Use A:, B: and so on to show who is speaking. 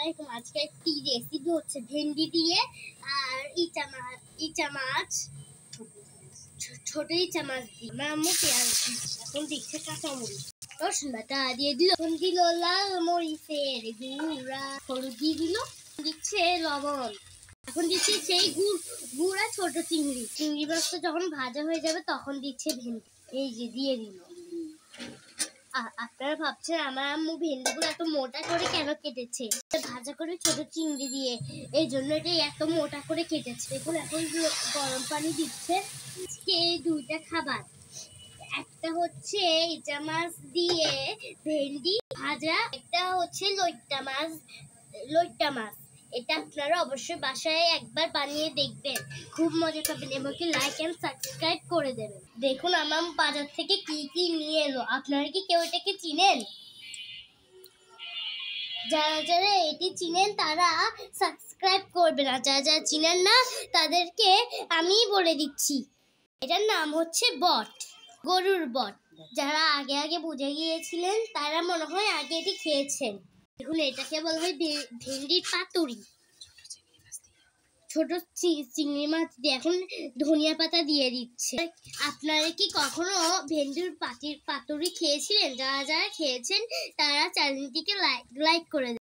A: আলাইকুম। আজকে একটি রেসিপি হচ্ছে ভেন্ডি দিয়ে আর ইচা মাছ, ছোট ইচা মাছ দিয়ে। আমার আম্মু পেঁয়াজ এখন দিচ্ছে কাঁচামরিচ, রসুন বাটা দিয়ে দিল, এখন দিল লাল মরিচের গুঁড়া, হলুদ দিয়ে দিল, দিচ্ছে লবণ, এখন দিচ্ছে সেই গুঁড়া ছোট চিংড়ি মাছটা যখন ভাজা হয়ে যাবে তখন দিচ্ছে ভেন্ডি। এই যে দিয়ে দিল। আপনারা ভাবছেন আমার আম্মু ভেন্ডিগুলো এত মোটা করে কেন কেটেছে? ভাজা করে ছোট চিংড়ি দিয়ে, এই জন্য এটা এত মোটা করে কেটেছে। দেখুন এখন গরম পানি দিচ্ছে। এই দুইটা খাবার, একটা হচ্ছে ইচা মাছ দিয়ে ভেন্ডি ভাজা, একটা হচ্ছে লইট্টা মাছ। এটা আপনারা অবশ্যই বাসায় একবার বানিয়ে দেখবেন, খুব মজা পাবেন এবং লাইক এন্ড সাবস্ক্রাইব করে দেবেন। দেখুন আমার বাজার থেকে কি কি নিয়ে এলো। আপনারা কি কেউ এটাকে চিনেন? যারা যারা এটি চিনেন তারা সাবস্ক্রাইব করবেন, আর যারা যারা চিনেন না তাদেরকে আমি বলে দিচ্ছি, এটার নাম হচ্ছে বট, গরুর বট। যারা আগে আগে বুঝে গিয়েছিলেন তারা মনে হয় আগে এটি খেয়েছেন। দেখুন এটাকে বলা হয় ভেন্ডির পাতুরি, ছোট চিংড়ি মাছ দিয়ে এখন ধনিয়া পাতা দিয়ে দিচ্ছে। আপনারা কি কখনো ভেন্ডির পাতুরি খেয়েছিলেন? যারা যারা খেয়েছেন তারা চ্যানেলটিকে লাইক করে দেন।